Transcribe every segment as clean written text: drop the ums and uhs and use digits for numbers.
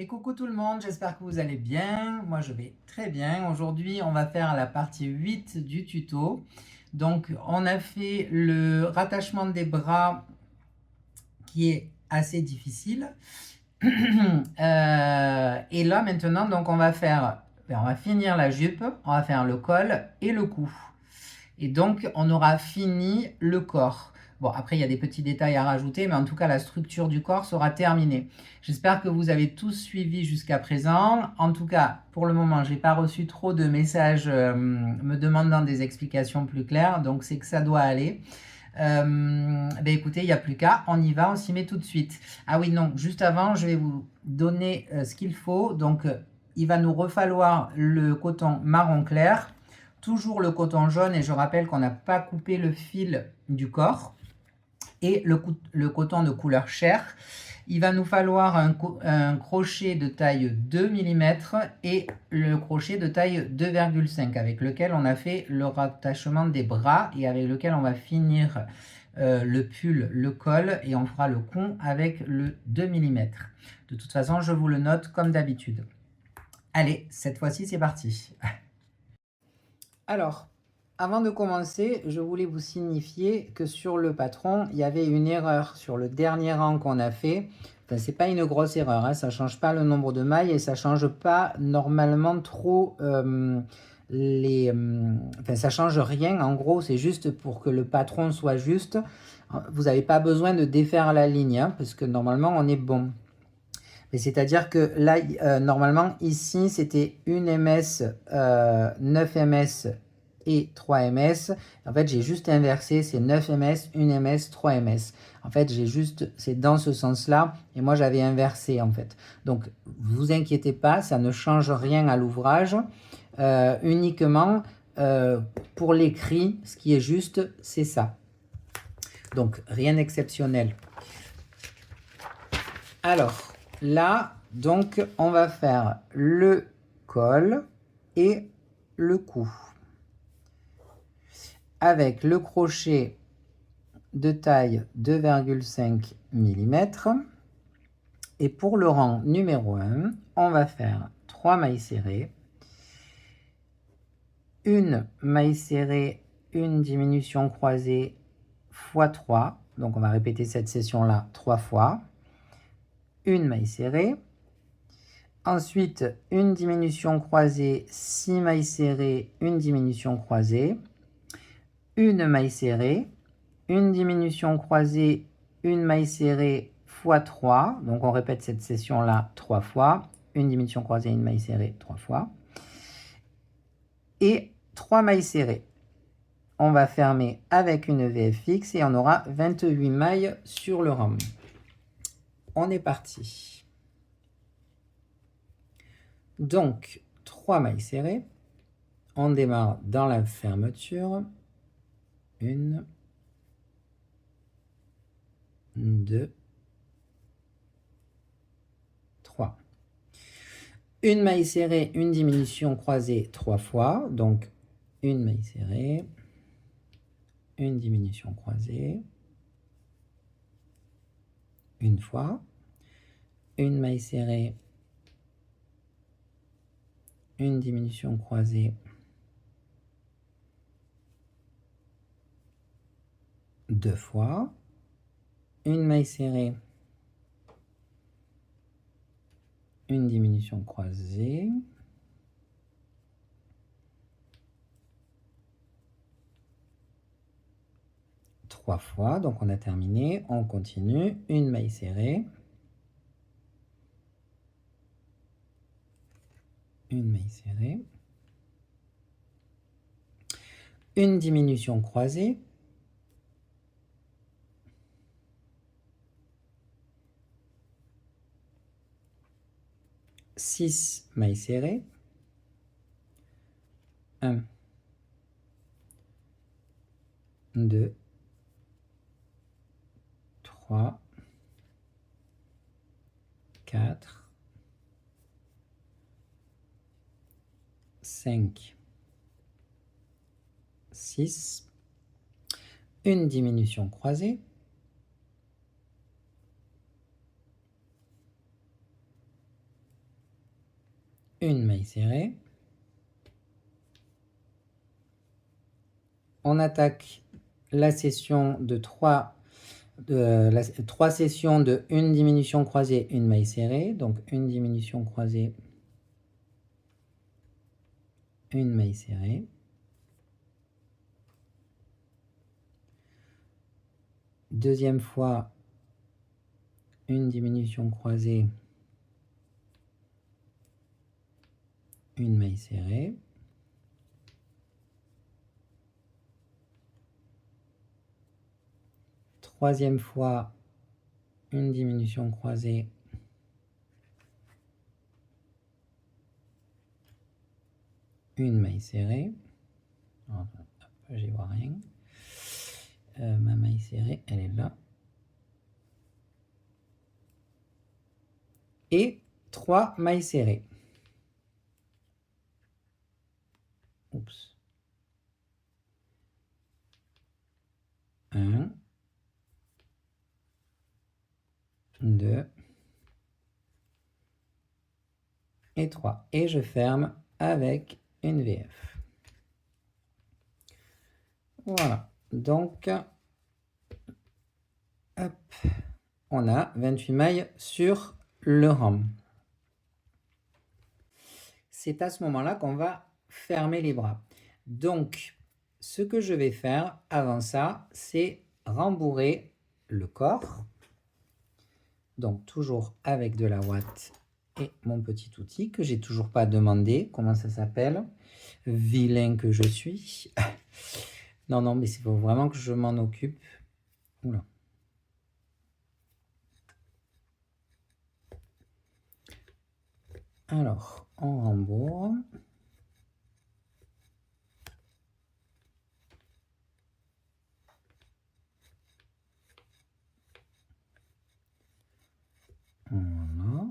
Et coucou tout le monde, j'espère que vous allez bien. Moi je vais très bien. Aujourd'hui on va faire la partie 8 du tuto. Donc on a fait le rattachement des bras qui est assez difficile. Et là maintenant donc on va finir la jupe, on va faire le col et le cou. Et donc, on aura fini le corps. Bon, après, il y a des petits détails à rajouter, mais en tout cas, la structure du corps sera terminée. J'espère que vous avez tous suivi jusqu'à présent. En tout cas, pour le moment, je n'ai pas reçu trop de messages me demandant des explications plus claires, donc c'est que ça doit aller. Écoutez, il n'y a plus qu'à, on y va, on s'y met tout de suite. Ah oui, non, juste avant, je vais vous donner ce qu'il faut. Donc, il va nous refalloir le coton marron clair, toujours le coton jaune, et je rappelle qu'on n'a pas coupé le fil du corps, et le coton de couleur chair. Il va nous falloir un crochet de taille 2 mm et le crochet de taille 2,5 avec lequel on a fait le rattachement des bras et avec lequel on va finir le pull, le col, et on fera le cou avec le 2 mm. De toute façon, je vous le note comme d'habitude. Allez, cette fois-ci, c'est parti. Alors, avant de commencer, je voulais vous signifier que sur le patron, il y avait une erreur sur le dernier rang qu'on a fait. Enfin, c'est pas une grosse erreur, hein, ça ne change pas le nombre de mailles et ça ne change pas normalement trop enfin, ça ne change rien. En gros, c'est juste pour que le patron soit juste. Vous n'avez pas besoin de défaire la ligne, hein, parce que normalement, on est bon. C'est-à-dire que là, normalement, ici, c'était une ms, 9 ms et 3 ms. En fait, j'ai juste inversé, c'est 9 ms, 1 ms, 3 ms. En fait, c'est dans ce sens-là, et moi, j'avais inversé, en fait. Donc, vous inquiétez pas, ça ne change rien à l'ouvrage. Uniquement, pour l'écrit, ce qui est juste, c'est ça. Donc, rien d'exceptionnel. Alors, là, donc, on va faire le col et le cou. Avec le crochet de taille 2,5 mm. Et pour le rang numéro 1, on va faire 3 mailles serrées, une maille serrée, une diminution croisée x 3. Donc, on va répéter cette session-là 3 fois. Une maille serrée. Ensuite, une diminution croisée, 6 mailles serrées, une diminution croisée, une maille serrée, une diminution croisée, une maille serrée x 3. Donc, on répète cette session-là 3 fois. Une diminution croisée, une maille serrée 3 fois. Et 3 mailles serrées. On va fermer avec une VF fixe et on aura 28 mailles sur le rang. On est parti. Donc, 3 mailles serrées. On démarre dans la fermeture. 1, 2, 3. Une maille serrée, une diminution croisée 3 fois. Donc, une maille serrée, une diminution croisée, une fois. Une maille serrée, une diminution croisée, 2 fois. Une maille serrée, une diminution croisée, 3 fois. Donc, on a terminé. On continue. Une maille serrée, une maille serrée, une diminution croisée, 6 mailles serrées, 1, 2, 3, 4, 5, 6, une diminution croisée, une maille serrée. On attaque la session de 3 sessions de une diminution croisée, une maille serrée. Donc une diminution croisée, une maille serrée. Deuxième fois, une diminution croisée, une maille serrée. Troisième fois, une diminution croisée, une maille serrée. Enfin, j'y vois rien. Ma maille serrée, elle est là. Et 3 mailles serrées. Oups. 1, 2 et 3. Et je ferme avec une VF. Voilà. Donc, hop, on a 28 mailles sur le rang. C'est à ce moment-là qu'on va fermer les bras. Donc, ce que je vais faire avant ça, c'est rembourrer le corps. Donc, toujours avec de la ouate et mon petit outil que j'ai toujours pas demandé. Comment ça s'appelle? Vilain que je suis. Non, non, mais il faut vraiment que je m'en occupe. Oula. Alors, on rembourre. Voilà.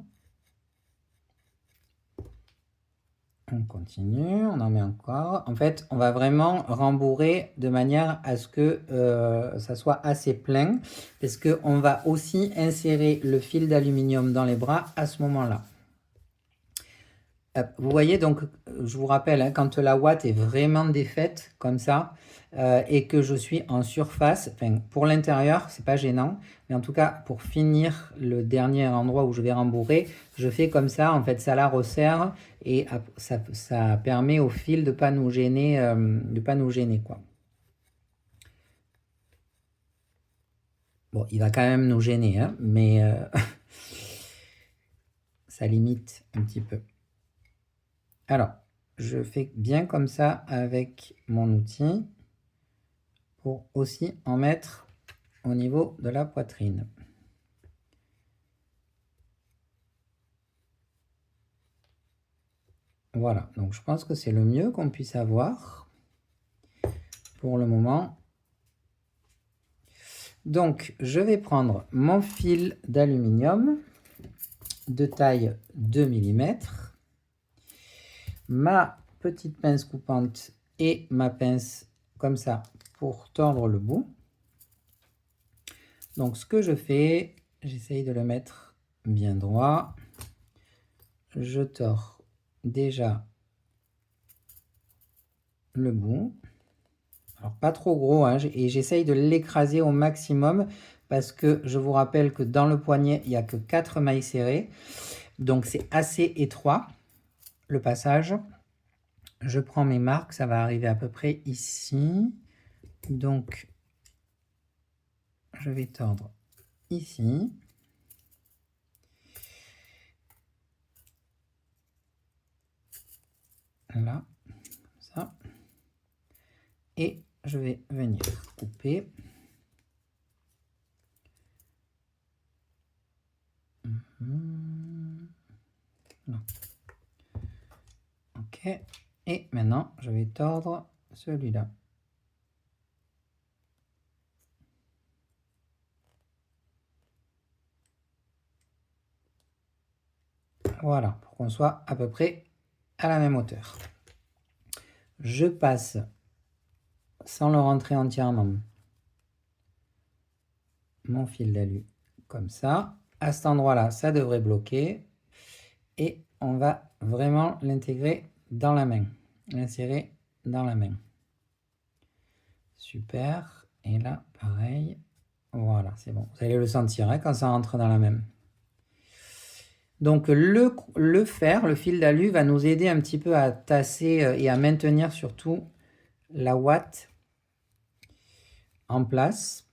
On continue, on en met encore. En fait, on va vraiment rembourrer de manière à ce que ça soit assez plein, parce qu'on va aussi insérer le fil d'aluminium dans les bras à ce moment-là. Vous voyez, donc, je vous rappelle, hein, quand la ouate est vraiment défaite, comme ça, et que je suis en surface, pour l'intérieur, c'est pas gênant, mais en tout cas, pour finir le dernier endroit où je vais rembourrer, je fais comme ça, en fait, ça la resserre, et ça permet au fil de pas nous gêner, quoi. Bon, il va quand même nous gêner, hein, mais ça limite un petit peu. Alors, je fais bien comme ça avec mon outil pour aussi en mettre au niveau de la poitrine. Voilà, donc je pense que c'est le mieux qu'on puisse avoir pour le moment. Donc, je vais prendre mon fil d'aluminium de taille 2 mm, ma petite pince coupante et ma pince comme ça pour tordre le bout. Donc, ce que je fais, j'essaye de le mettre bien droit. Je tords déjà le bout. Alors, pas trop gros, hein, et j'essaye de l'écraser au maximum parce que je vous rappelle que dans le poignet, il n'y a que 4 mailles serrées. Donc, c'est assez étroit, le passage. Je prends mes marques, ça va arriver à peu près ici. Donc, je vais tordre ici. Là, comme ça. Et je vais venir couper. Non. Ok. Et maintenant, je vais tordre celui-là. Voilà, pour qu'on soit à peu près à la même hauteur. Je passe, sans le rentrer entièrement, mon fil d'alu comme ça. À cet endroit-là, ça devrait bloquer. Et on va vraiment l'intégrer dans la main, l'insérer dans la main. Super. Et là, pareil. Voilà, c'est bon. Vous allez le sentir hein, quand ça rentre dans la main. Donc le fer, le fil d'alu, va nous aider un petit peu à tasser et à maintenir surtout la ouate en place.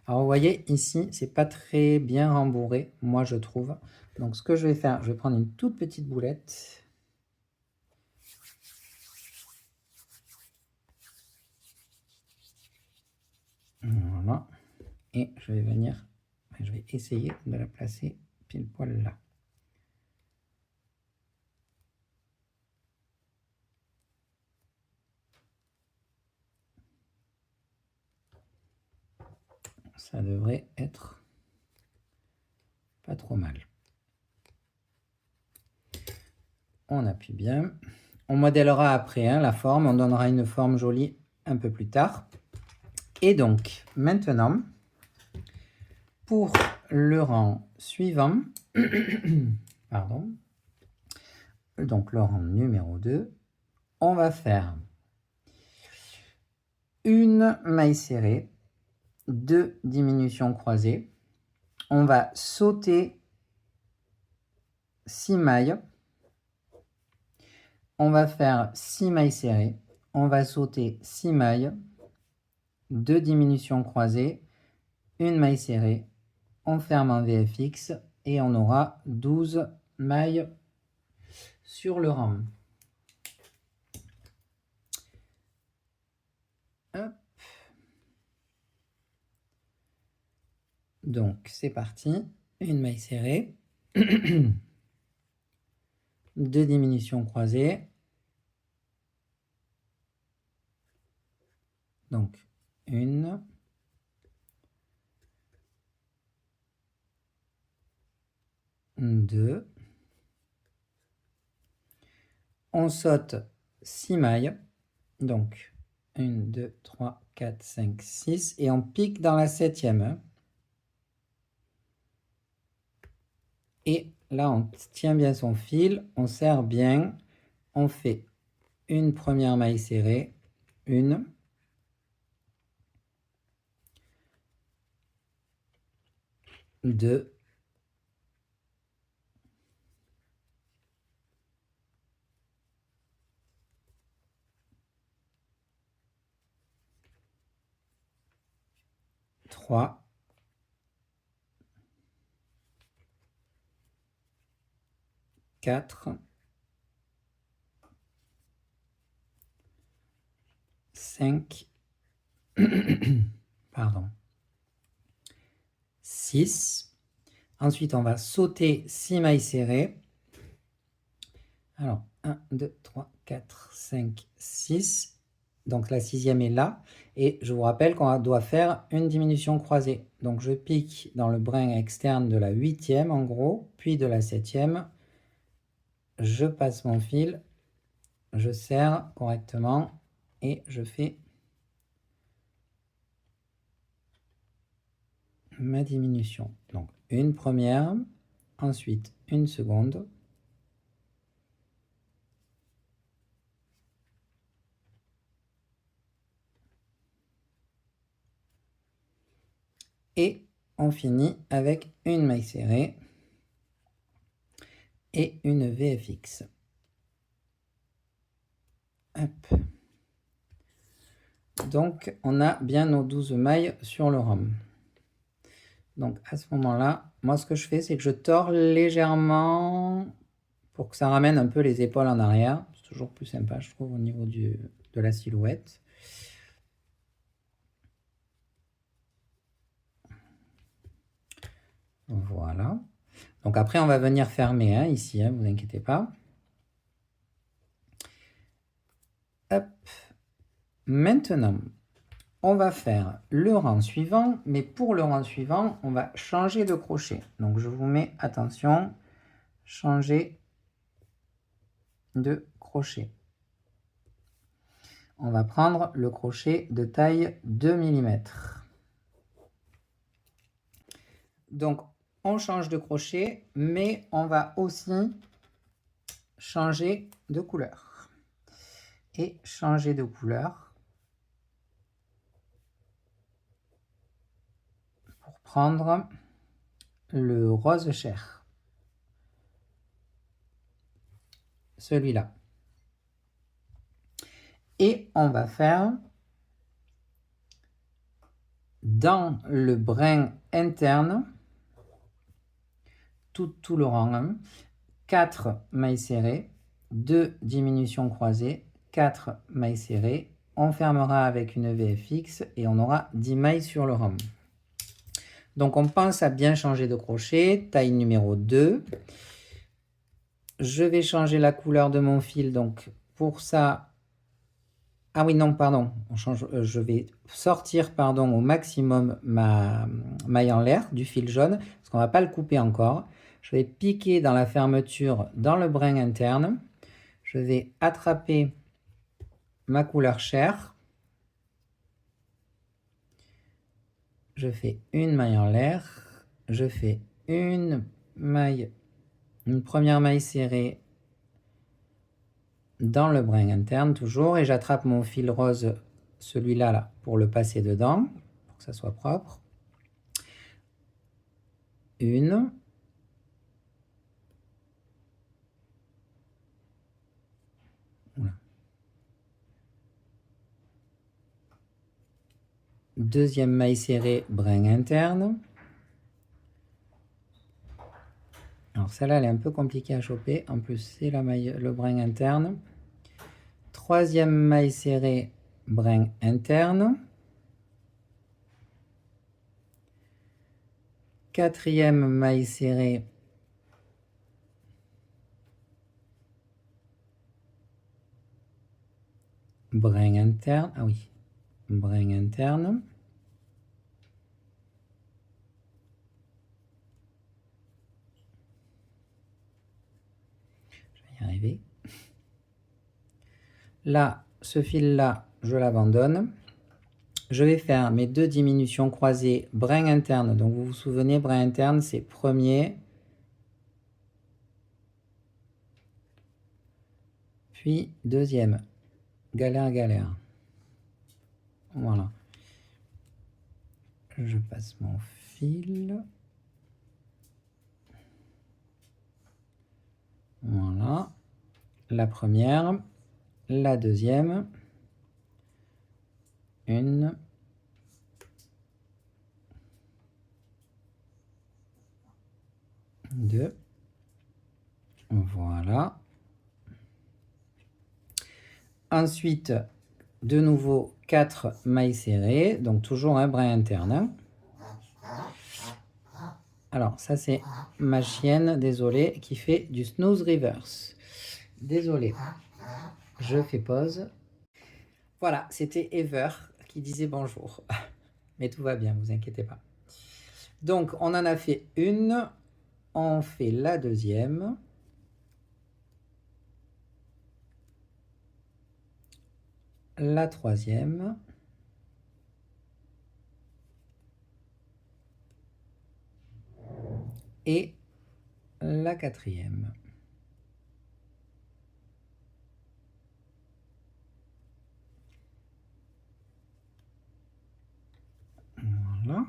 Alors vous voyez ici, c'est pas très bien rembourré, moi je trouve. Donc ce que je vais faire, je vais prendre une toute petite boulette. Voilà. Et je vais venir, je vais essayer de la placer pile poil là. Ça devrait être pas trop mal. On appuie bien. On modèlera après hein, la forme, on donnera une forme jolie un peu plus tard. Et donc, maintenant, pour le rang suivant, pardon, donc le rang numéro 2, on va faire une maille serrée, 2 diminutions croisées. On va sauter 6 mailles. On va faire 6 mailles serrées. On va sauter 6 mailles, 2 diminutions croisées, une maille serrée. On ferme en VFX et on aura 12 mailles sur le rang. Hop. Donc c'est parti, une maille serrée, 2 diminutions croisées, donc 1, 2, on saute 6 mailles, donc 1, 2, 3, 4, 5, 6, et on pique dans la 7e. Et là, on tient bien son fil, on serre bien, on fait une première maille serrée, 1, 2, 3, 4, 5, pardon, 6. Ensuite, on va sauter 6 mailles serrées. Alors, 1, 2, 3, 4, 5, 6. Donc, la 6e est là. Et je vous rappelle qu'on doit faire une diminution croisée. Donc, je pique dans le brin externe de la 8e, en gros, puis de la 7e. Je passe mon fil, je serre correctement et je fais ma diminution. Donc, une première, ensuite une seconde. Et on finit avec une maille serrée et une VFX. Hop. Donc, on a bien nos 12 mailles sur le rhum. Donc, à ce moment-là, moi, ce que je fais, c'est que je tords légèrement pour que ça ramène un peu les épaules en arrière. C'est toujours plus sympa, je trouve, au niveau de la silhouette. Voilà. Donc après, on va venir fermer hein, ici, hein, vous inquiétez pas. Hop. Maintenant, on va faire le rang suivant, mais pour le rang suivant, on va changer de crochet. Donc je vous mets, attention, changer de crochet. On va prendre le crochet de taille 2 mm. Donc, on change de crochet, mais on va aussi changer de couleur. Et changer de couleur pour prendre le rose chair. Celui-là. Et on va faire dans le brin interne, tout le rang 1, 4 mailles serrées, 2 diminutions croisées, 4 mailles serrées. On fermera avec une VFX et on aura 10 mailles sur le rang. Donc on pense à bien changer de crochet, taille numéro 2. Je vais changer la couleur de mon fil, donc pour ça... Ah oui, non, pardon, je vais sortir au maximum ma maille en l'air du fil jaune, parce qu'on ne va pas le couper encore. Je vais piquer dans la fermeture, dans le brin interne. Je vais attraper ma couleur chair. Je fais une maille en l'air. Je fais une première maille serrée dans le brin interne toujours, et j'attrape mon fil rose, celui-là là, pour le passer dedans, pour que ça soit propre. Une. Voilà. Deuxième maille serrée, brin interne. Alors celle-là, elle est un peu compliquée à choper. En plus, c'est la maille, le brin interne. Troisième maille serrée, brin interne. Quatrième maille serrée, brin interne. Ah oui, brin interne. Je vais y arriver. Là, ce fil-là, je l'abandonne. Je vais faire mes 2 diminutions croisées, brin interne. Donc vous vous souvenez, brin interne, c'est premier, puis deuxième. Galère, galère. Voilà. Je passe mon fil. Voilà. La première, la deuxième. Une. Deux. Voilà. Ensuite, de nouveau 4 mailles serrées, donc toujours un brin interne. Alors, ça c'est ma chienne, désolé, qui fait du snooze reverse. Désolé. Je fais pause. Voilà, c'était Ever qui disait bonjour. Mais tout va bien, vous inquiétez pas. Donc, on en a fait une. On fait la deuxième. La troisième. Et la quatrième. Voilà.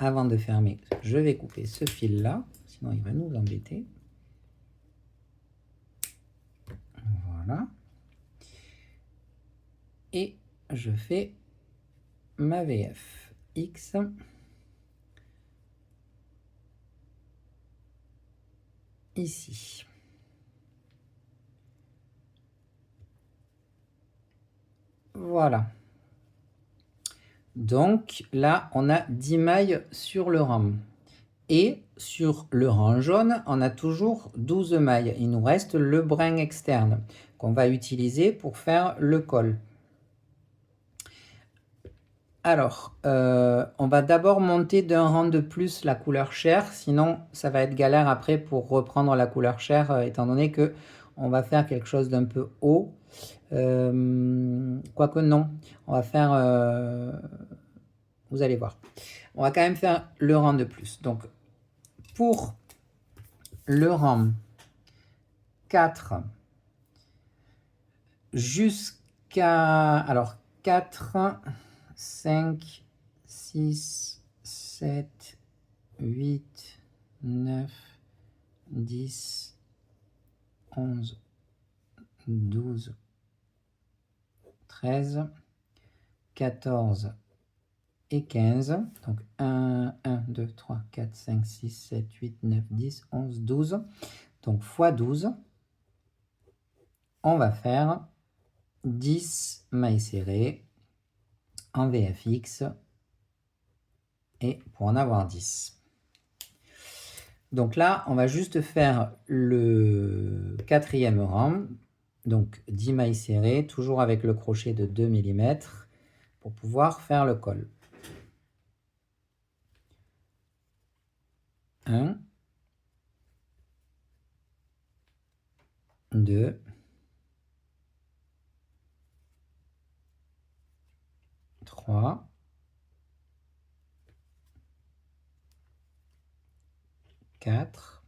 Avant de fermer, je vais couper ce fil-là, sinon il va nous embêter. Voilà. Et je fais ma VF X. Ici. Voilà. Donc là, on a 10 mailles sur le rang. Et sur le rang jaune, on a toujours 12 mailles. Il nous reste le brin externe qu'on va utiliser pour faire le col. Alors, on va d'abord monter d'un rang de plus la couleur chair, sinon ça va être galère après pour reprendre la couleur chair, étant donné que on va faire quelque chose d'un peu haut. Quoique non, on va faire... vous allez voir. On va quand même faire le rang de plus. Donc, pour le rang 4 jusqu'à... Alors, 4, 5, 6, 7, 8, 9, 10, 11, 12, 13, 14 et 15. Donc 1, 2, 3, 4, 5, 6, 7, 8, 9, 10, 11, 12. Donc x 12, on va faire 10 mailles serrées en VFX et pour en avoir 10. Donc là, on va juste faire le quatrième rang. Donc 10 mailles serrées, toujours avec le crochet de 2 mm pour pouvoir faire le col. 1, 2, 3, 4,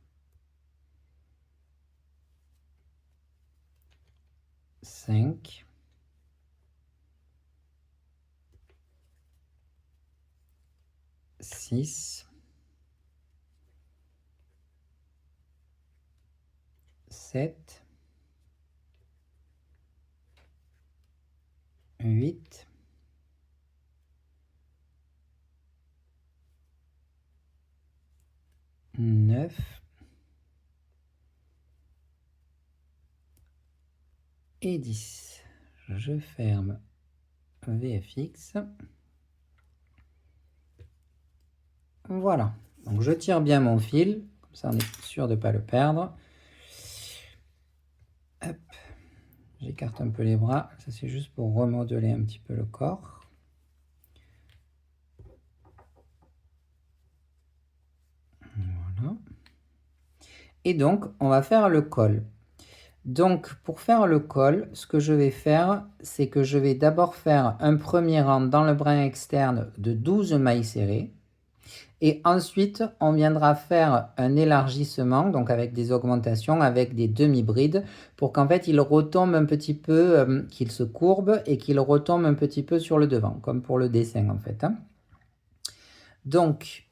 5, 6, 7, 8, 9 et 10. Je ferme VFX. Voilà. Donc je tire bien mon fil, comme ça on est sûr de ne pas le perdre. Hop. J'écarte un peu les bras. Ça c'est juste pour remodeler un petit peu le corps. Voilà. Et donc on va faire le col. Donc pour faire le col, ce que je vais faire, c'est que je vais d'abord faire un premier rang dans le brin externe de 12 mailles serrées. Et ensuite, on viendra faire un élargissement, donc avec des augmentations, avec des demi-brides, pour qu'en fait, il retombe un petit peu, qu'il se courbe et qu'il retombe un petit peu sur le devant, comme pour le dessin en fait. Hein. Donc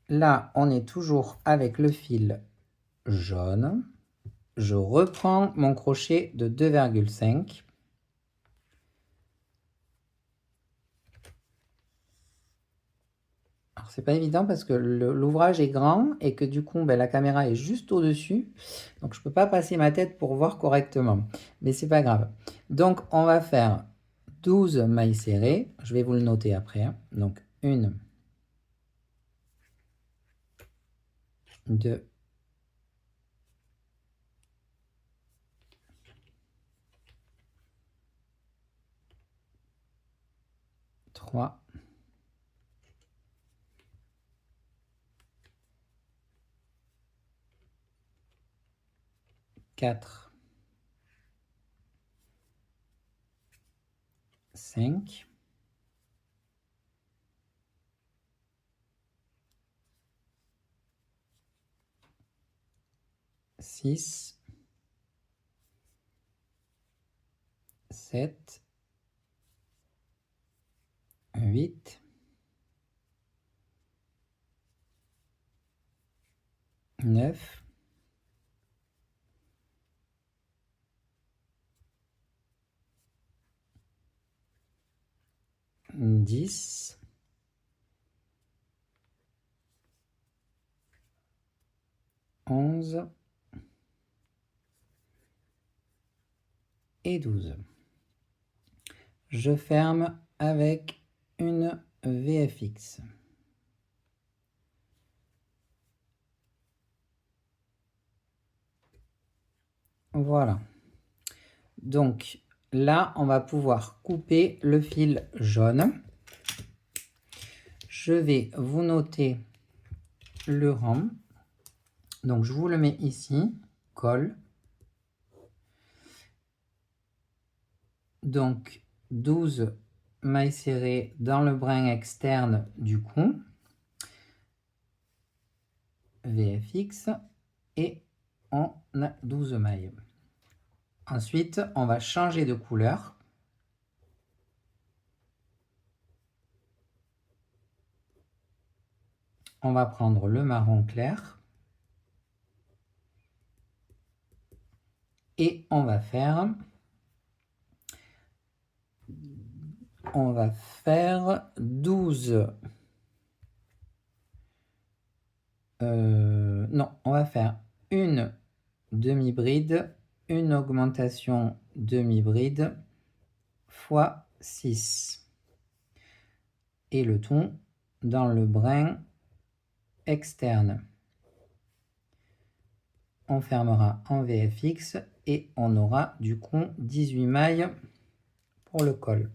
là, on est toujours avec le fil jaune. Je reprends mon crochet de 2,5. Alors c'est pas évident parce que l'ouvrage est grand et que du coup la caméra est juste au-dessus. Donc je peux pas passer ma tête pour voir correctement. Mais c'est pas grave. Donc on va faire 12 mailles serrées. Je vais vous le noter après. Hein. Donc 1, 2, 3, 4, 5, 6, 7, 8, 9, 10, 11 et 12. Je ferme avec une VFX. Voilà. Donc là, on va pouvoir couper le fil jaune. Je vais vous noter le rang. Donc je vous le mets ici, col. Donc 12 mailles serrées dans le brin externe du cou. VFX et on a 12 mailles. Ensuite, on va changer de couleur. On va prendre le marron clair et on va faire 12. Non, on va faire une demi-bride, une augmentation demi-bride fois 6. Et le ton dans le brin externe. On fermera en VFX et on aura du coup 18 mailles pour le col.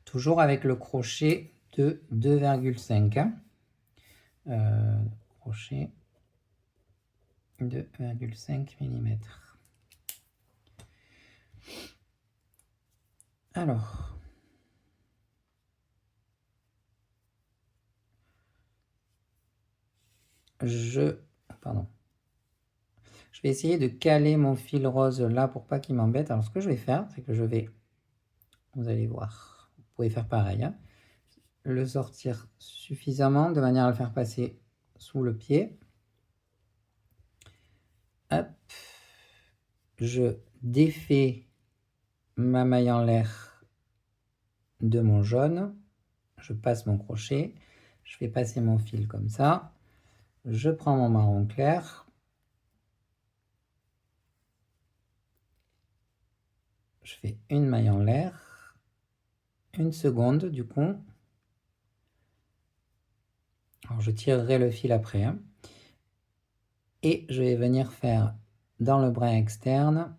Toujours avec le crochet de 2,5. Crochet 2,5 mm. Alors, je vais essayer de caler mon fil rose là pour pas qu'il m'embête. Alors ce que je vais faire, c'est que je vais, vous allez voir, vous pouvez faire pareil, hein, le sortir suffisamment de manière à le faire passer sous le pied. Hop, je défais ma maille en l'air de mon jaune, je passe mon crochet, je fais passer mon fil comme ça, je prends mon marron clair, je fais une maille en l'air, une seconde du coup, alors je tirerai le fil après, hein. Et je vais venir faire dans le brin externe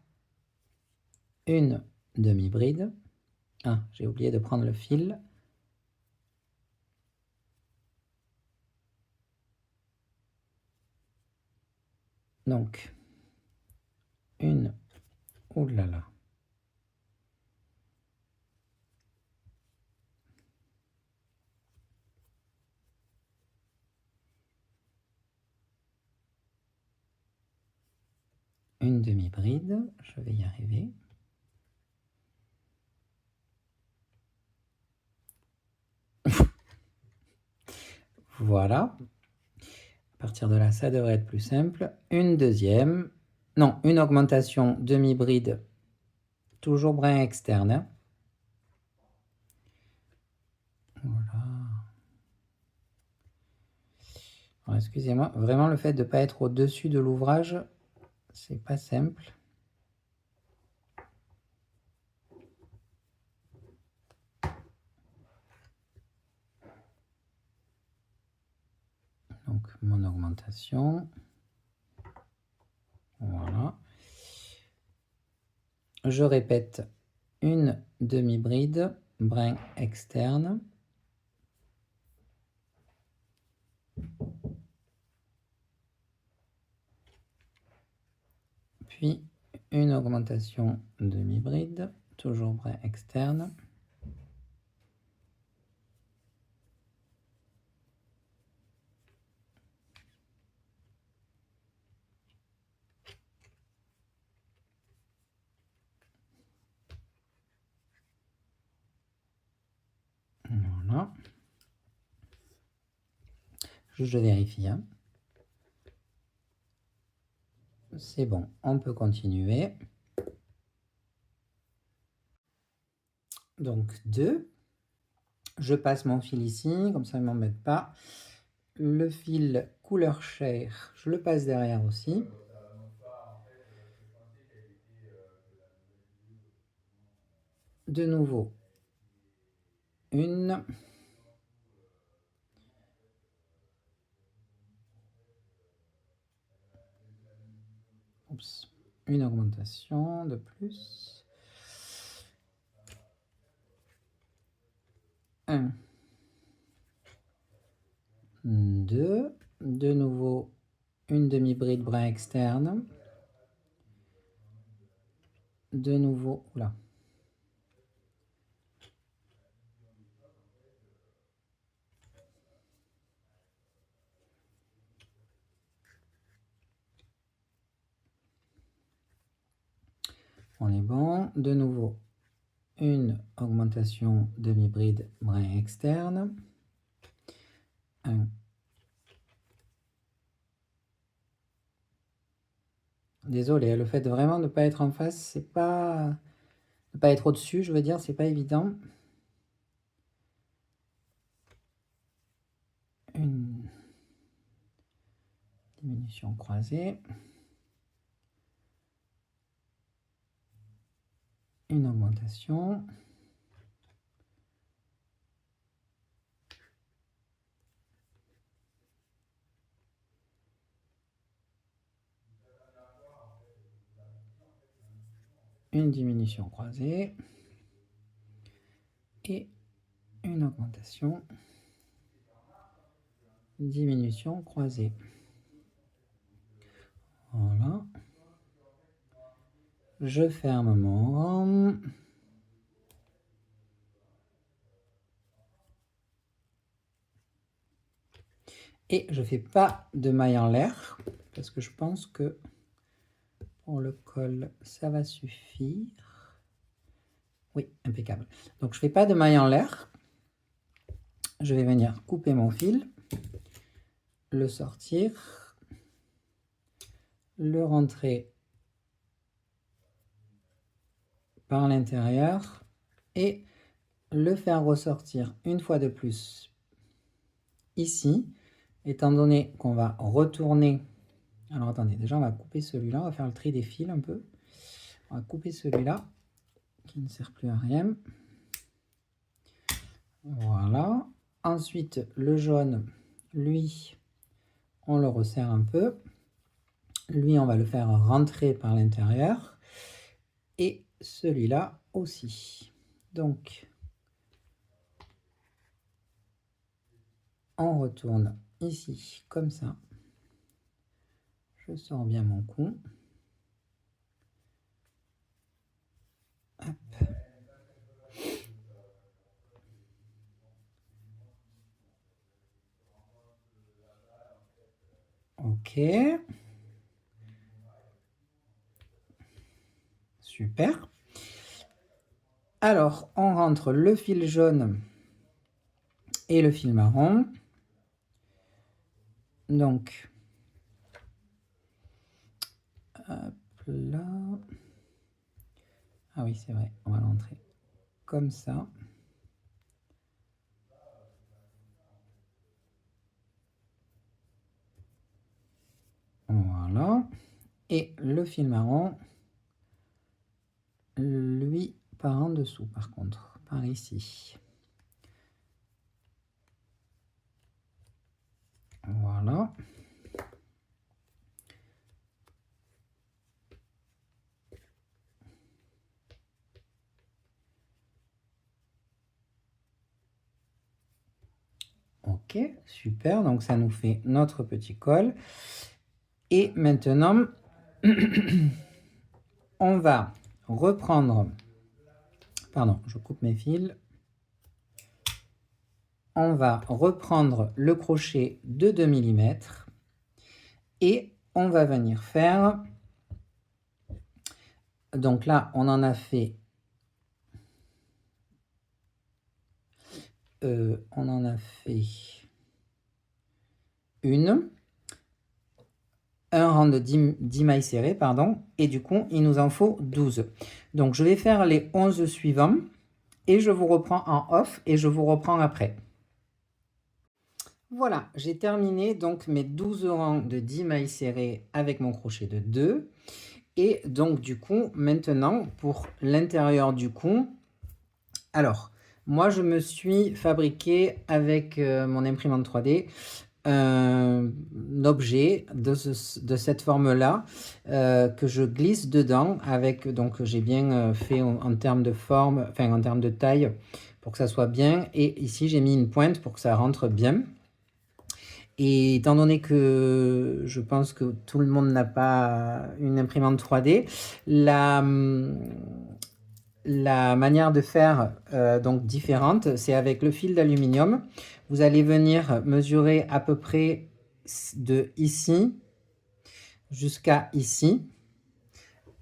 une demi-bride. Ah, j'ai oublié de prendre le fil. Donc, une, oh là là. Une demi-bride, je vais y arriver. Voilà. À partir de là, ça devrait être plus simple. Une deuxième, non, une augmentation demi-bride, toujours brin externe, hein. Voilà. Excusez-moi, vraiment le fait de ne pas être au-dessus de l'ouvrage, c'est pas simple. Donc mon augmentation, voilà. Je répète une demi-bride, brin externe. Puis une augmentation demi-bride, toujours brin externe. Voilà. Je vérifie, hein. C'est bon, on peut continuer. Donc 2. Je passe mon fil ici, comme ça il ne m'embête pas. Le fil couleur chair, je le passe derrière aussi. De nouveau, une. Oups, une augmentation de plus. 1, 2, de nouveau une demi-bride brin externe, de nouveau, là. On est bon. De nouveau, une augmentation demi-bride brin externe. Désolé, le fait vraiment de ne pas être en face, c'est pas... Ne pas être au-dessus, je veux dire, c'est pas évident. Une diminution croisée. Une augmentation. Une diminution croisée. Et une augmentation. Diminution croisée. Voilà. Je ferme mon rang. Et je ne fais pas de maille en l'air, parce que je pense que pour le col, ça va suffire. Oui, impeccable. Donc, je ne fais pas de maille en l'air. Je vais venir couper mon fil, le sortir, le rentrer par l'intérieur et le faire ressortir une fois de plus ici, étant donné qu'on va retourner. Alors attendez, déjà on va couper celui-là, on va faire le tri des fils un peu. On va couper celui-là qui ne sert plus à rien. Voilà. Ensuite, le jaune, lui, on le resserre un peu. Lui, on va le faire rentrer par l'intérieur. Et celui-là aussi. Donc, on retourne ici, comme ça. Je sors bien mon coup. Hop. Ok. Super. Alors, on rentre le fil jaune et le fil marron. Donc, hop là. Ah oui, c'est vrai, on va l'entrer comme ça. Voilà. Et le fil marron, lui, par en dessous, par contre, par ici. Voilà. Ok, super. Donc, ça nous fait notre petit col. Et maintenant, on va reprendre... Pardon, je coupe mes fils. On va reprendre le crochet de 2 mm et on va venir faire... Donc là, on en a fait... un rang de 10 mailles serrées, pardon, et du coup, il nous en faut 12. Donc, je vais faire les 11 suivants et je vous reprends en off et je vous reprends après. Voilà, j'ai terminé donc mes 12 rangs de 10 mailles serrées avec mon crochet de 2. Et donc, du coup, maintenant, pour l'intérieur du cou, alors, moi, je me suis fabriqué avec mon imprimante 3D un objet de cette forme-là que je glisse dedans avec, donc j'ai bien fait en termes de forme, enfin en termes de taille pour que ça soit bien. Et ici, j'ai mis une pointe pour que ça rentre bien. Et étant donné que je pense que tout le monde n'a pas une imprimante 3D, la manière de faire donc différente, c'est avec le fil d'aluminium. Vous allez venir mesurer à peu près de ici jusqu'à ici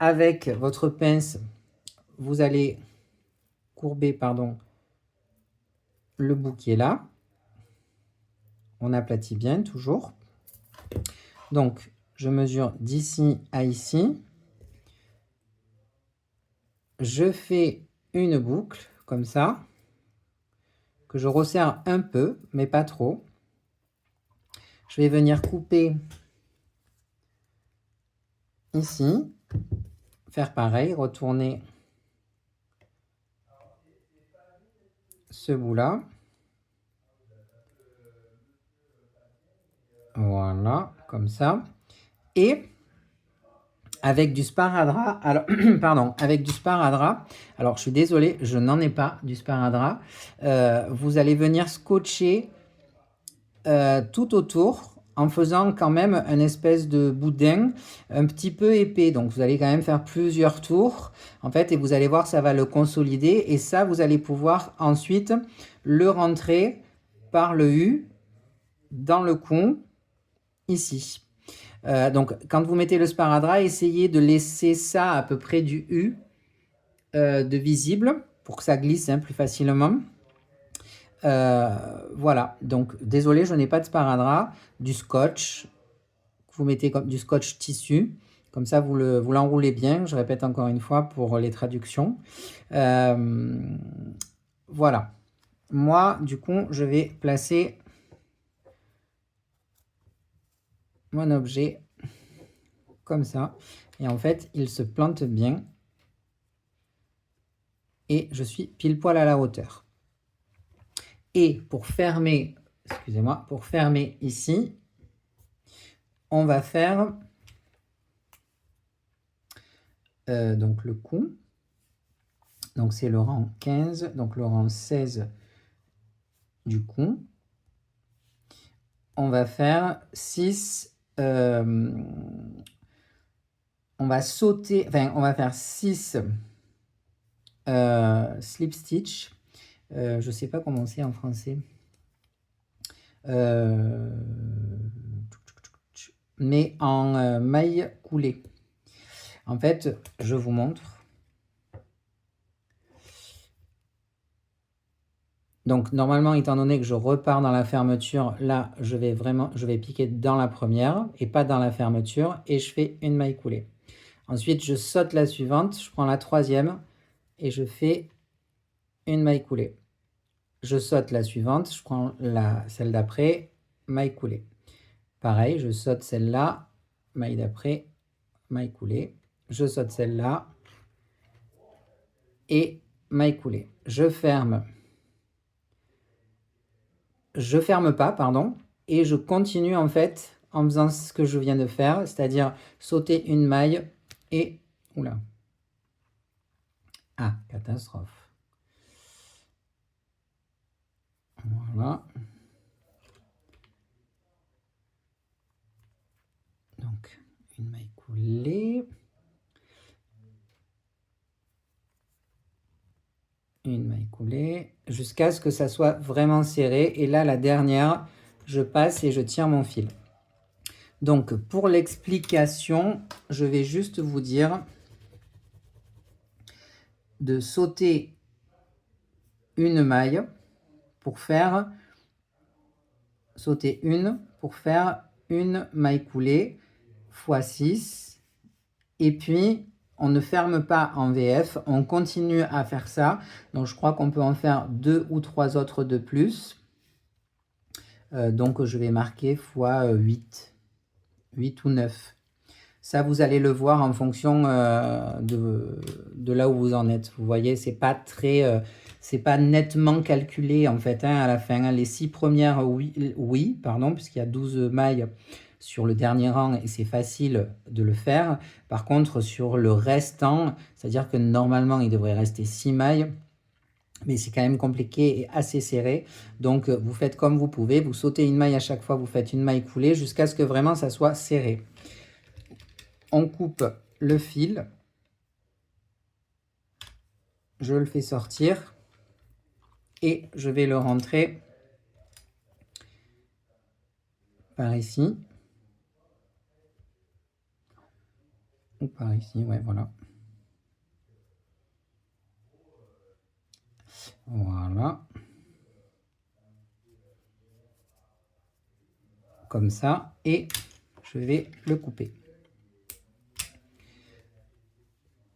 avec votre pince, vous allez courber, pardon, le bout qui est là. On aplatit bien, toujours. Donc, je mesure d'ici à ici. Je fais une boucle, comme ça, que je resserre un peu, mais pas trop. Je vais venir couper ici, faire pareil, retourner ce bout-là. Voilà, comme ça. Et avec du sparadrap, alors, pardon, avec du sparadrap, alors je suis désolé, je n'en ai pas du sparadrap, vous allez venir scotcher tout autour, en faisant quand même un espèce de boudin un petit peu épais. Donc vous allez quand même faire plusieurs tours, en fait, et vous allez voir, ça va le consolider. Et ça, vous allez pouvoir ensuite le rentrer par le U dans le coin, ici. Donc quand vous mettez le sparadrap, essayez de laisser ça à peu près du U de visible, pour que ça glisse plus facilement. Voilà, donc désolé, je n'ai pas de sparadrap, du scotch, vous mettez comme du scotch tissu, comme ça vous l'enroulez bien, je répète encore une fois pour les traductions. Voilà, moi du coup je vais placer mon objet comme ça, et en fait il se plante bien, et je suis pile poil à la hauteur. Et pour fermer, excusez-moi, pour fermer ici, on va faire donc le cou. Donc c'est le rang 15, donc le rang 16 du cou. On va faire 6, on va sauter, enfin on va faire 6 slip stitch. Je sais pas comment c'est en français. Mais en maille coulée. En fait, je vous montre. Donc normalement, étant donné que je repars dans la fermeture, là, je vais piquer dans la première et pas dans la fermeture, et je fais une maille coulée. Ensuite, je saute la suivante, je prends la troisième et je fais une maille coulée. Je saute la suivante, je prends celle d'après, maille coulée. Pareil, je saute celle-là, maille d'après, maille coulée. Je saute celle-là et maille coulée. Je ferme pas, pardon, et je continue en fait en faisant ce que je viens de faire, c'est-à-dire sauter une maille et... Oula. Ah, catastrophe. Voilà. Donc, une maille coulée. Une maille coulée, jusqu'à ce que ça soit vraiment serré. Et là, la dernière, je passe et je tire mon fil. Donc, pour l'explication, je vais juste vous dire de sauter une maille pour faire une maille coulée x 6. Et puis, on ne ferme pas en VF, on continue à faire ça. Donc, je crois qu'on peut en faire 2 ou 3 autres de plus. Donc, je vais marquer x 8 ou 9. Ça, vous allez le voir en fonction de là où vous en êtes. Vous voyez, c'est pas nettement calculé en fait à la fin. Les 6 premières, oui, puisqu'il y a 12 mailles sur le dernier rang et c'est facile de le faire. Par contre, sur le restant, c'est-à-dire que normalement, il devrait rester 6 mailles, mais c'est quand même compliqué et assez serré. Donc, vous faites comme vous pouvez. Vous sautez une maille à chaque fois, vous faites une maille coulée jusqu'à ce que vraiment ça soit serré. On coupe le fil. Je le fais sortir et je vais le rentrer par ici. ou par ici, ouais, voilà. Voilà. Comme ça, et je vais le couper.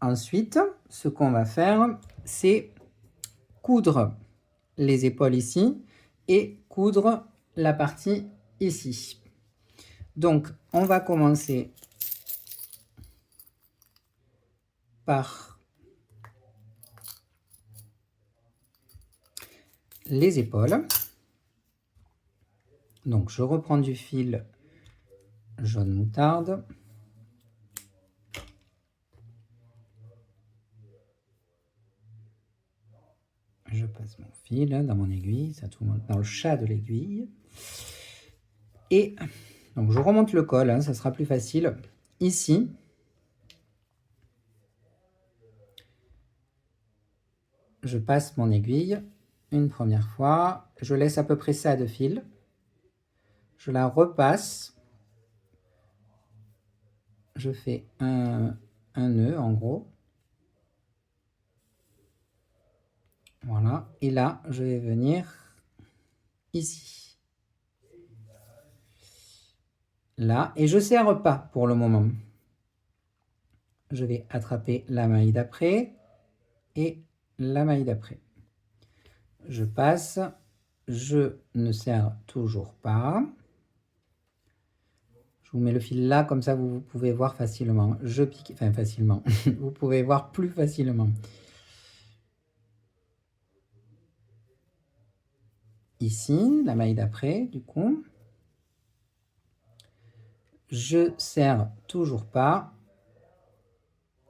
Ensuite, ce qu'on va faire, c'est coudre les épaules ici et coudre la partie ici. Donc, on va commencer par les épaules. Donc, je reprends du fil jaune moutarde. Je passe mon fil dans mon aiguille, ça tourne dans le chat de l'aiguille. Et donc, je remonte le col, hein, ça sera plus facile. Ici, je passe mon aiguille une première fois. Je laisse à peu près ça de fil. Je la repasse. Je fais un nœud en gros. Voilà. Et là, je vais venir ici. Là. Et je ne serre pas pour le moment. Je vais attraper la maille d'après et la maille d'après. Je passe. Je ne serre toujours pas. Je vous mets le fil là, comme ça vous pouvez voir facilement. Je pique, enfin facilement. Vous pouvez voir plus facilement. Ici, la maille d'après, du coup. Je serre toujours pas.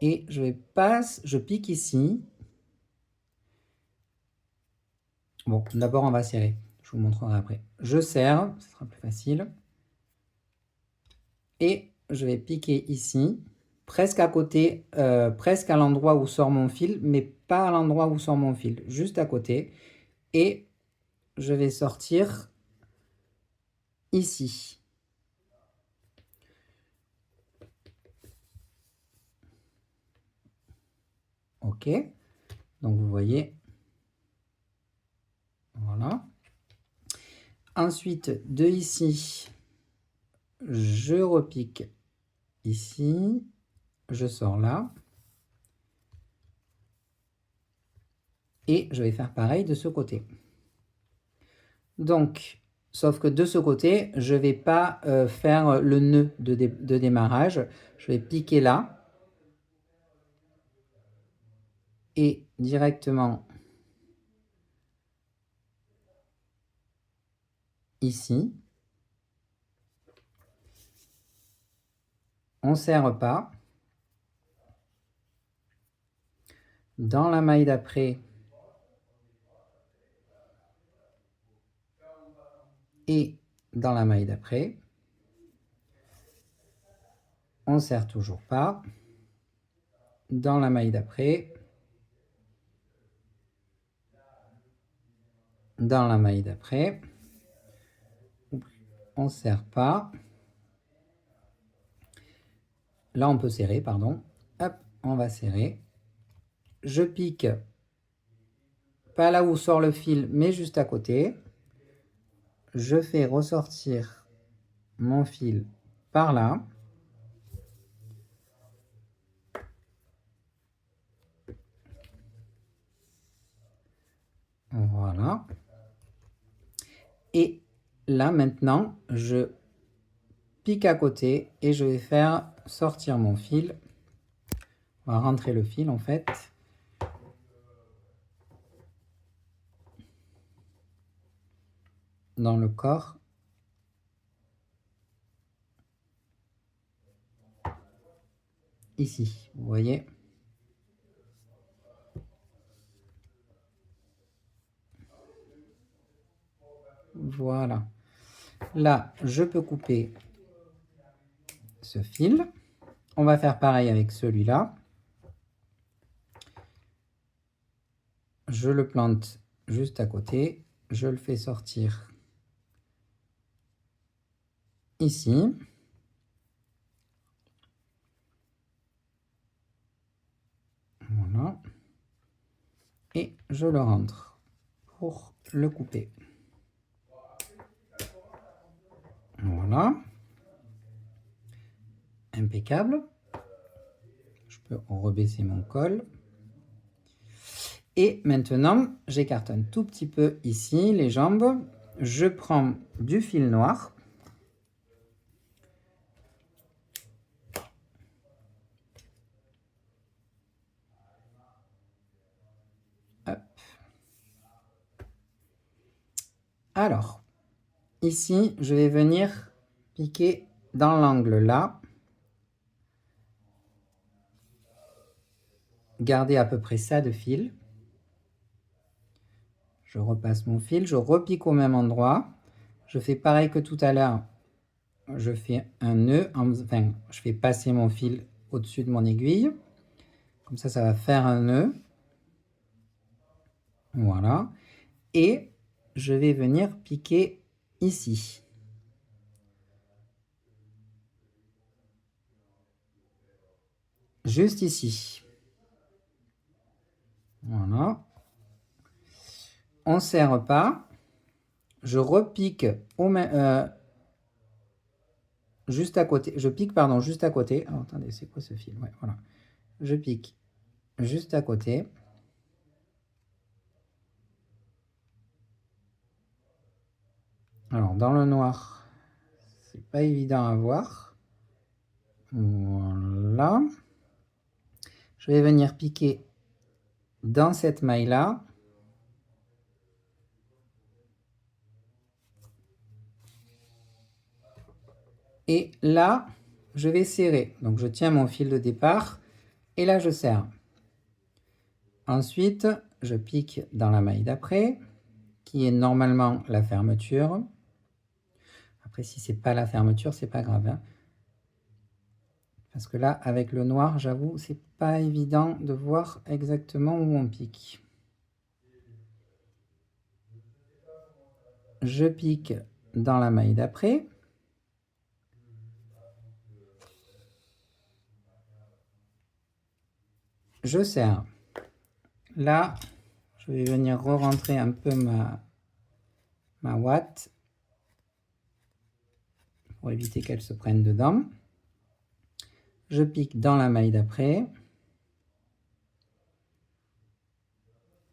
Et je pique ici. Bon, d'abord on va serrer. Je vous montrerai après. Je serre, ce sera plus facile. Et je vais piquer ici, presque à côté, presque à l'endroit où sort mon fil, mais pas à l'endroit où sort mon fil, juste à côté. Et je vais sortir ici. Ok, donc vous voyez, voilà. Ensuite, de ici, je repique ici, je sors là. Et je vais faire pareil de ce côté. Donc, sauf que de ce côté, je ne vais pas faire le nœud de démarrage. Je vais piquer là. Et directement ici. On ne serre pas. Dans la maille d'après, et dans la maille d'après, on ne serre toujours pas. Dans la maille d'après, dans la maille d'après, on ne serre pas. Là, on peut serrer, pardon. Hop, on va serrer. Je pique, pas là où sort le fil, mais juste à côté. Je fais ressortir mon fil par là. Voilà. Et là, maintenant, je pique à côté et je vais faire sortir mon fil. On va rentrer le fil, en fait. Dans le corps. Ici, vous voyez. Voilà. Là, je peux couper ce fil. On va faire pareil avec celui-là. Je le plante juste à côté. Je le fais sortir ici. et je le rentre pour le couper. Voilà. Impeccable. Je peux rebaisser mon col. Et maintenant, j'écarte un tout petit peu ici les jambes. Je prends du fil noir. Hop. Alors, ici, je vais venir piquer dans l'angle là. Garder à peu près ça de fil. Je repasse mon fil, je repique au même endroit. Je fais pareil que tout à l'heure. Je fais un nœud, enfin, je fais passer mon fil au-dessus de mon aiguille. Comme ça va faire un nœud. Voilà. Et je vais venir piquer ici. Juste ici. Voilà. On ne serre pas. Je repique juste à côté. Je pique, pardon, juste à côté. Oh, attendez, c'est quoi ce fil? Ouais, voilà. Je pique juste à côté. Alors, dans le noir, c'est pas évident à voir. Voilà. Je vais venir piquer dans cette maille-là. Et là, je vais serrer. Donc, je tiens mon fil de départ et là, je serre. Ensuite, je pique dans la maille d'après, qui est normalement la fermeture. Après, si c'est pas la fermeture, c'est pas grave, hein. Parce que là, avec le noir, j'avoue, c'est pas évident de voir exactement où on pique. Je pique dans la maille d'après. Je serre. Là, je vais venir re-rentrer un peu ma ouate pour éviter qu'elle se prenne dedans. Je pique dans la maille d'après,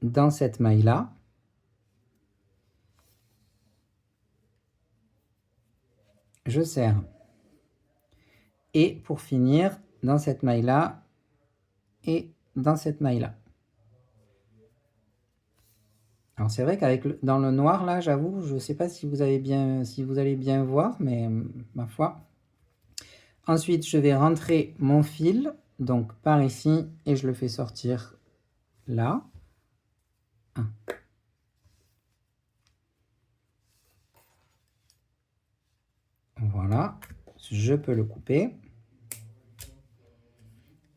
dans cette maille-là. Je serre. Et pour finir, dans cette maille-là et dans cette maille-là. Alors c'est vrai qu'avec dans le noir là, j'avoue, je ne sais pas si vous allez bien voir, mais ma foi. Ensuite, je vais rentrer mon fil, donc par ici, et je le fais sortir là. Voilà, je peux le couper.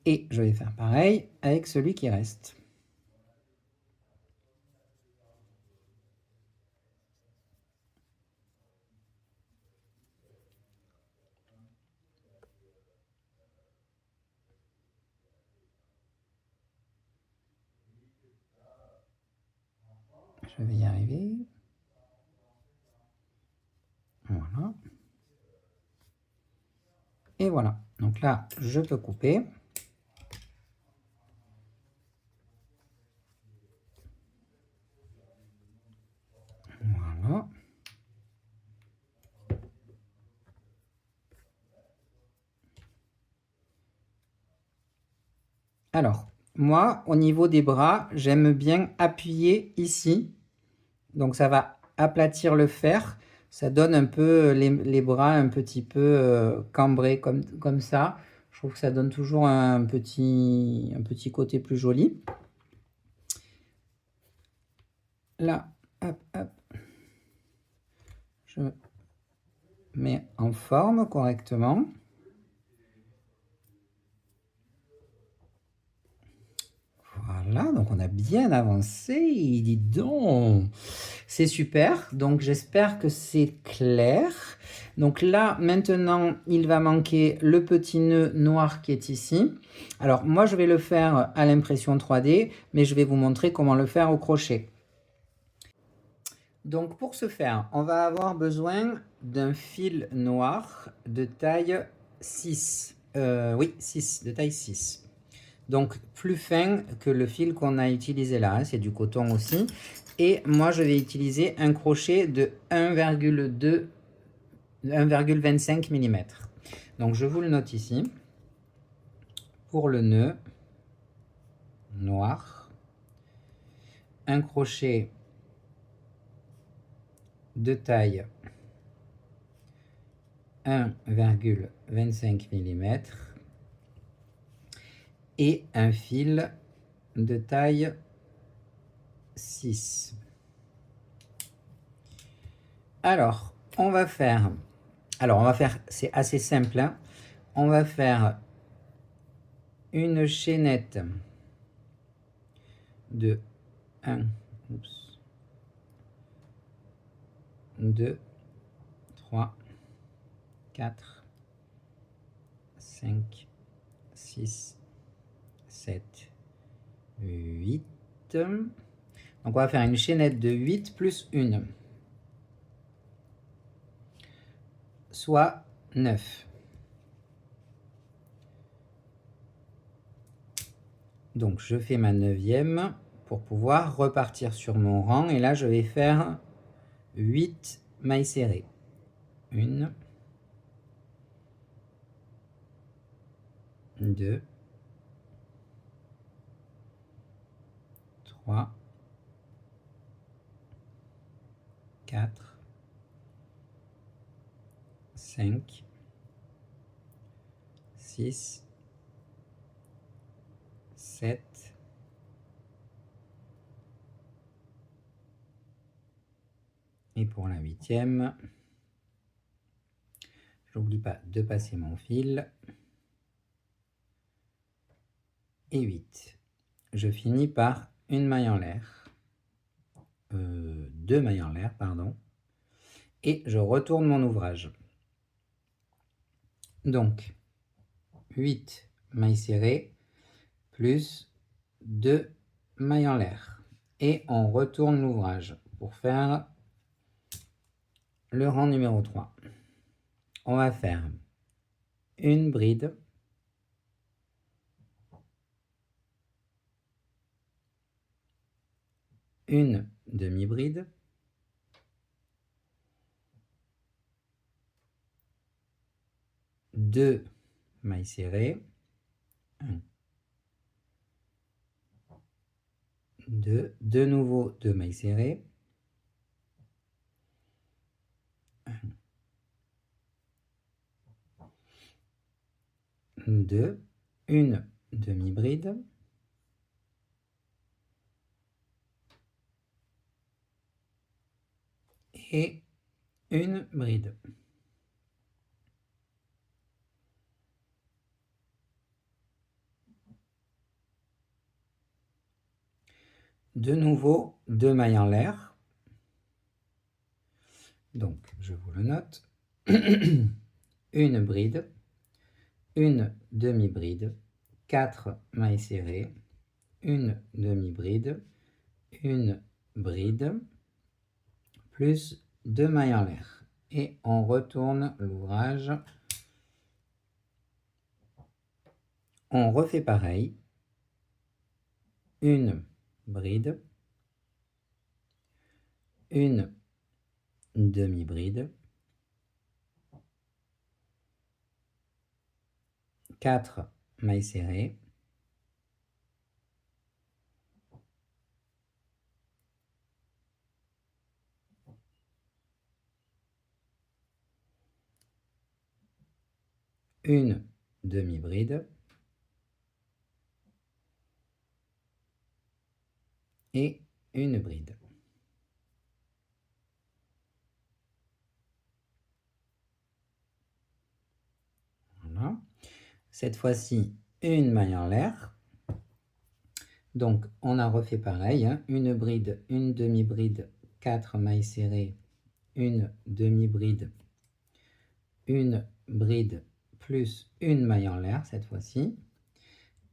Et je vais faire pareil avec celui qui reste. Je vais y arriver. Voilà. Et voilà. Donc là, je peux couper. Voilà. Alors, moi, au niveau des bras, j'aime bien appuyer ici. Donc, ça va aplatir le fer. Ça donne un peu les bras un petit peu cambrés comme ça. Je trouve que ça donne toujours un petit côté plus joli. Là, hop, hop. Je mets en forme correctement. Voilà, donc on a bien avancé, dis donc. C'est super, donc j'espère que c'est clair. Donc là, maintenant, il va manquer le petit nœud noir qui est ici. Alors, moi, je vais le faire à l'impression 3D, mais je vais vous montrer comment le faire au crochet. Donc, pour ce faire, on va avoir besoin d'un fil noir de taille 6. Oui, 6, de taille 6. Donc, plus fin que le fil qu'on a utilisé là, hein, c'est du coton aussi. Et moi, je vais utiliser un crochet de 1,25 mm. Donc, je vous le note ici. Pour le nœud noir, un crochet de taille 1,25 mm et un fil de taille 6. Alors, on va faire, c'est assez simple, hein. On va faire une chaînette de 1, 2, 3, 4, 5, 6, 7, 8. Donc on va faire une chaînette de 8 plus 1, soit 9. Donc je fais ma 9e pour pouvoir repartir sur mon rang. Et là, je vais faire 8 mailles serrées. 1, 2, 3, 4, 5, 6, 7, et pour la 8e, j'oublie pas de passer mon fil, et 8. Je finis par une maille en l'air, 2 mailles en l'air, pardon, et je retourne mon ouvrage. Donc, 8 mailles serrées, plus 2 mailles en l'air. Et on retourne l'ouvrage pour faire le rang numéro 3. On va faire une bride, une demi-bride, deux mailles serrées, 1, 2, de nouveau 2 mailles serrées, 1, 2, une demi-bride, et une bride. De nouveau 2 mailles en l'air. Donc, je vous le note. Une bride, une demi-bride, 4 mailles serrées, une demi-bride, une bride, plus 2 mailles en l'air. Et on retourne l'ouvrage. On refait pareil. Une bride, une demi-bride, 4 mailles serrées, une demi-bride et une bride. Voilà. Cette fois-ci, une maille en l'air. Donc, on a refait pareil, hein. Une bride, une demi-bride, 4 mailles serrées, une demi-bride, une bride plus une maille en l'air cette fois-ci.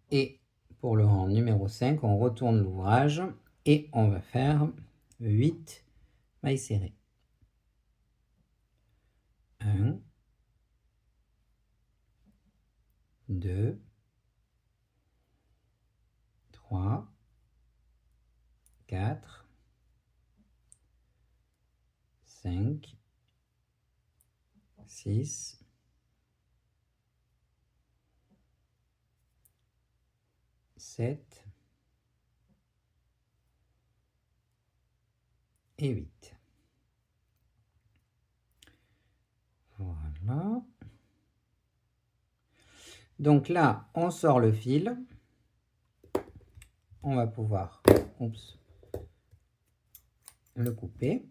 Et pour le rang numéro 5, on retourne l'ouvrage et on va faire 8 mailles serrées. 1, 2, 3, 4, 5, 6, 7 et 8. Voilà. Donc là, on sort le fil. On va pouvoir le couper.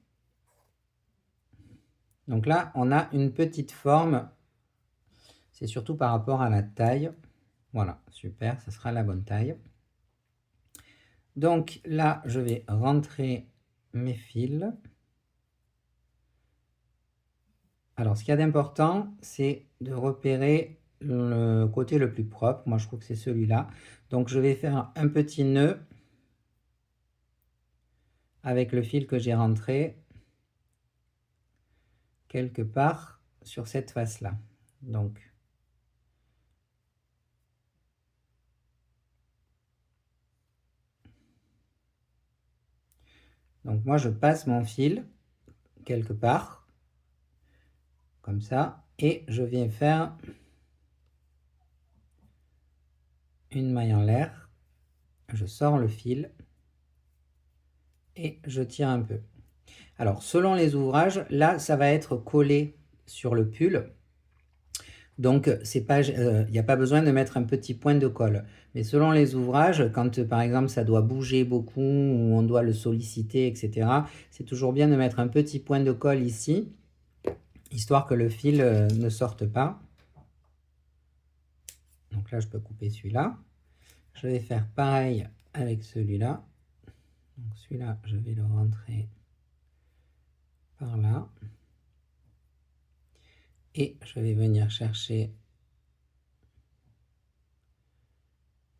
Donc là, on a une petite forme. C'est surtout par rapport à la taille. Voilà, super, ça sera la bonne taille. Donc là, je vais rentrer mes fils. Alors, ce qu'il y a d'important, c'est de repérer le côté le plus propre. Moi, je trouve que c'est celui-là. Donc, je vais faire un petit nœud avec le fil que j'ai rentré quelque part sur cette face-là. Donc, moi, je passe mon fil quelque part, comme ça, et je viens faire une maille en l'air. Je sors le fil et je tire un peu. Alors, selon les ouvrages, là, ça va être collé sur le pull. Donc, il n'y a pas besoin de mettre un petit point de colle. Mais selon les ouvrages, quand par exemple ça doit bouger beaucoup ou on doit le solliciter, etc., c'est toujours bien de mettre un petit point de colle ici, histoire que le fil ne sorte pas. Donc là, je peux couper celui-là. Je vais faire pareil avec celui-là. Donc celui-là, je vais le rentrer par là. Et je vais venir chercher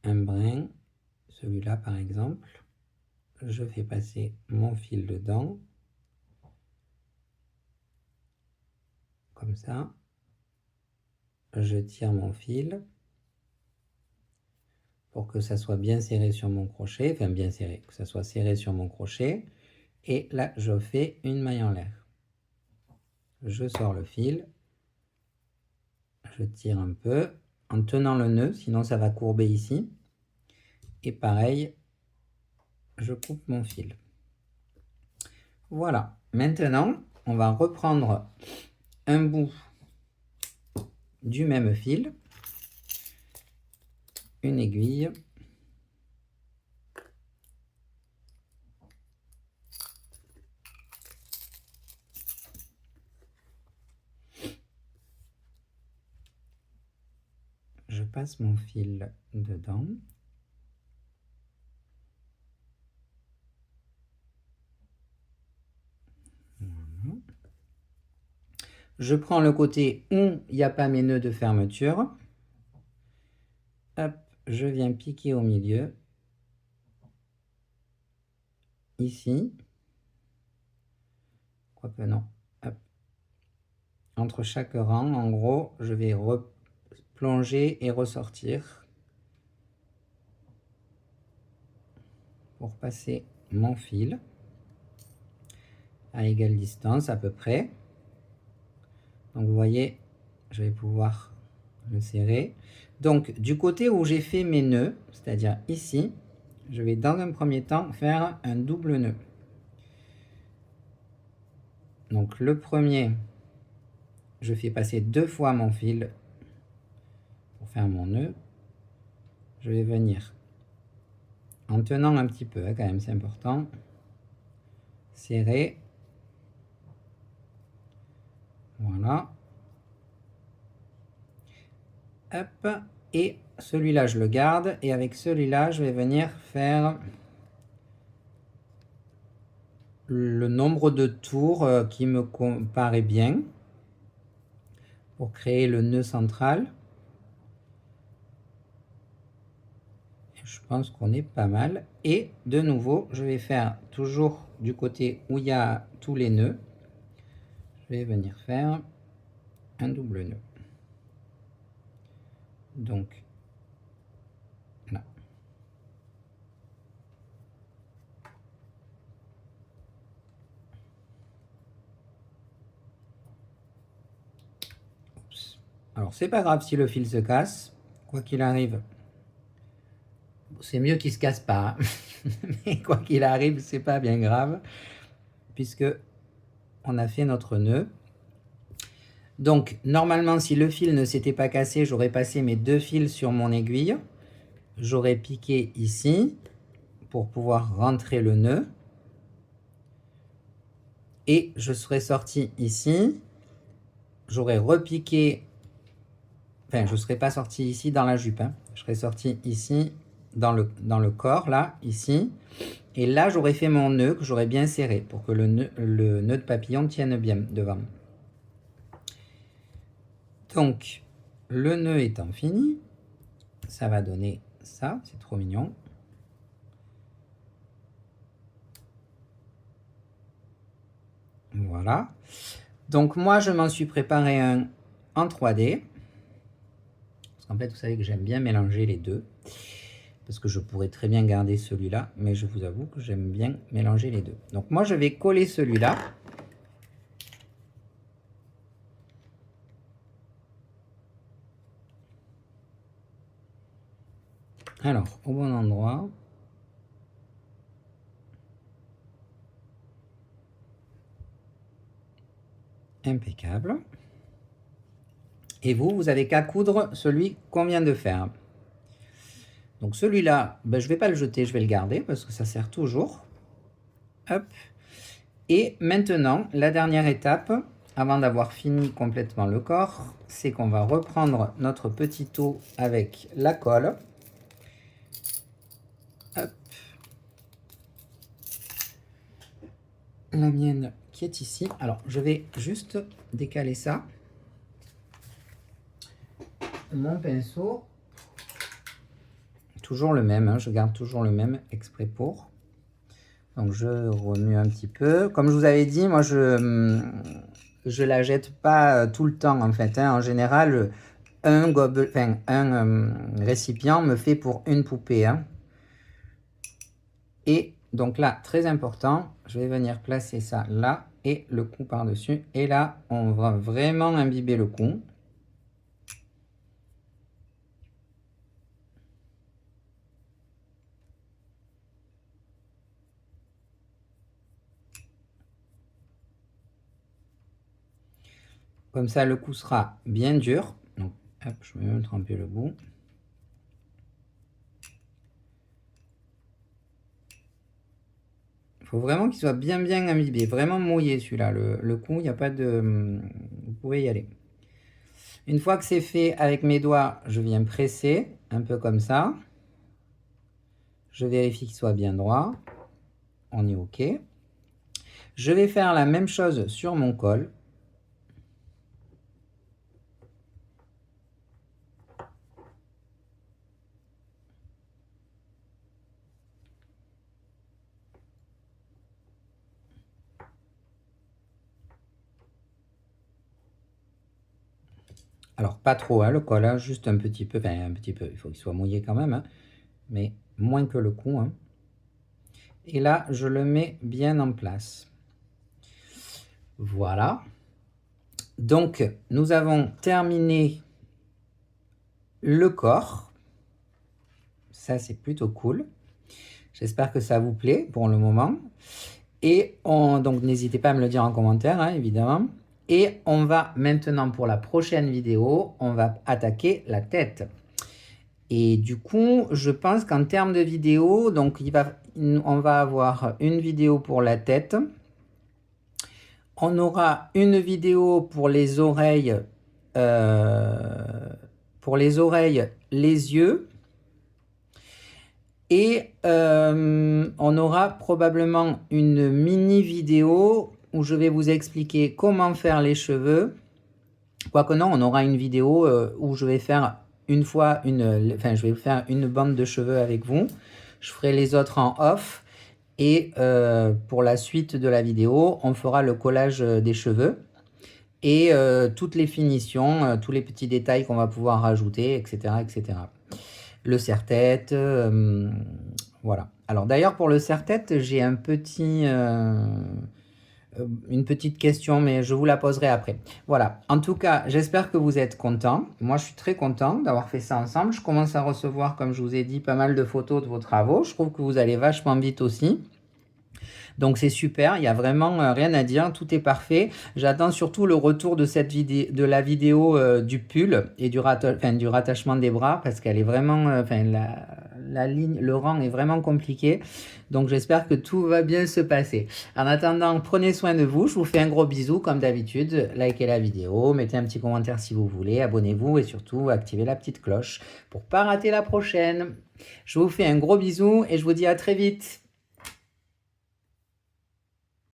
un brin, celui-là par exemple. Je fais passer mon fil dedans, comme ça. Je tire mon fil pour que ça soit bien serré sur mon crochet, enfin bien serré, que ça soit serré sur mon crochet. Et là, je fais une maille en l'air. Je sors le fil, je tire un peu en tenant le nœud, sinon ça va courber ici. Et pareil, je coupe mon fil. Voilà, maintenant, on va reprendre un bout du même fil, une aiguille, je passe mon fil dedans. Voilà. Je prends le côté où il n'y a pas mes nœuds de fermeture. Hop, je viens piquer au milieu. Ici. Quoique non. Hop. Entre chaque rang, en gros, je vais replonger et ressortir pour passer mon fil à égale distance à peu près. Donc vous voyez, je vais pouvoir le serrer. Donc du côté où j'ai fait mes nœuds, c'est-à-dire ici, je vais dans un premier temps faire un double nœud. Donc le premier, je fais passer 2 fois mon fil pour faire mon nœud. Je vais venir en tenant un petit peu, hein, quand même c'est important, serrer. Voilà. Hop. Et celui-là, je le garde. Et avec celui-là, je vais venir faire le nombre de tours qui me paraît bien. pour créer le nœud central. Je pense qu'on est pas mal. Et de nouveau, je vais faire toujours du côté où il y a tous les nœuds. Je vais venir faire un double nœud. Donc, là. Oups. Alors, c'est pas grave si le fil se casse. Quoi qu'il arrive, c'est mieux qu'il se casse pas. Mais quoi qu'il arrive, c'est pas bien grave, puisque on a fait notre nœud. Donc, normalement, si le fil ne s'était pas cassé, j'aurais passé mes 2 fils sur mon aiguille. J'aurais piqué ici pour pouvoir rentrer le nœud. Et je serais sorti ici. J'aurais repiqué. Enfin, je ne serais pas sorti ici dans la jupe. Hein. Je serais sorti ici dans le corps, là, ici. Et là, j'aurais fait mon nœud que j'aurais bien serré pour que le nœud de papillon tienne bien devant. Donc, le nœud étant fini, ça va donner ça. C'est trop mignon. Voilà. Donc, moi, je m'en suis préparé un en 3D. Parce qu'en fait, vous savez que j'aime bien mélanger les deux. Parce que je pourrais très bien garder celui-là. Mais je vous avoue que j'aime bien mélanger les deux. Donc, moi, je vais coller celui-là. Alors, au bon endroit. Impeccable. Et vous avez qu'à coudre celui qu'on vient de faire. Donc celui-là, ben, je ne vais pas le jeter, je vais le garder parce que ça sert toujours. Hop. Et maintenant, la dernière étape, avant d'avoir fini complètement le corps, c'est qu'on va reprendre notre petit taux avec la colle. Hop. La mienne qui est ici. Alors, je vais juste décaler ça. Mon pinceau. Toujours le même, hein, je garde toujours le même exprès pour. Donc, je remue un petit peu. Comme je vous avais dit, moi, je la jette pas tout le temps, en fait. Hein. En général, un récipient me fait pour une poupée. Hein. Et donc là, très important, je vais venir placer ça là et le cou par-dessus. Et là, on va vraiment imbiber le cou. Comme ça, le cou sera bien dur. Donc, hop, je vais même tremper le bout. Il faut vraiment qu'il soit bien imbibé, vraiment mouillé celui-là. Le cou, il n'y a pas de... Vous pouvez y aller. Une fois que c'est fait avec mes doigts, je viens presser, un peu comme ça. Je vérifie qu'il soit bien droit. On est OK. Je vais faire la même chose sur mon col. Alors, pas trop, hein, le col, hein, juste un petit peu, enfin un petit peu, il faut qu'il soit mouillé quand même, hein, mais moins que le cou. Hein. Et là, je le mets bien en place. Voilà. Donc, nous avons terminé le corps. Ça, c'est plutôt cool. J'espère que ça vous plaît pour le moment. Et donc, n'hésitez pas à me le dire en commentaire, hein, évidemment. Et on va maintenant, pour la prochaine vidéo, on va attaquer la tête. Et du coup, je pense qu'en termes de vidéo, donc on va avoir une vidéo pour la tête. On aura une vidéo pour les oreilles, les yeux. Et on aura probablement une mini vidéo où je vais vous expliquer comment faire les cheveux Quoique non, on aura une vidéo où je vais faire je vais faire une bande de cheveux avec vous. Je ferai les autres en off. Et pour la suite de la vidéo, on fera le collage des cheveux et toutes les finitions, tous les petits détails qu'on va pouvoir rajouter, etc., etc. Le serre-tête, voilà. Alors d'ailleurs, pour le serre-tête, j'ai une petite question, mais je vous la poserai après. Voilà. En tout cas, j'espère que vous êtes contents. Moi, je suis très content d'avoir fait ça ensemble. Je commence à recevoir, comme je vous ai dit, pas mal de photos de vos travaux. Je trouve que vous allez vachement vite aussi. Donc c'est super, il n'y a vraiment rien à dire, tout est parfait. J'attends surtout le retour de de la vidéo du pull et du rattachement des bras parce qu'elle est vraiment, la ligne, le rang est vraiment compliqué. Donc j'espère que tout va bien se passer. En attendant, prenez soin de vous. Je vous fais un gros bisou comme d'habitude. Likez la vidéo, mettez un petit commentaire si vous voulez, abonnez-vous et surtout activez la petite cloche pour ne pas rater la prochaine. Je vous fais un gros bisou et je vous dis à très vite.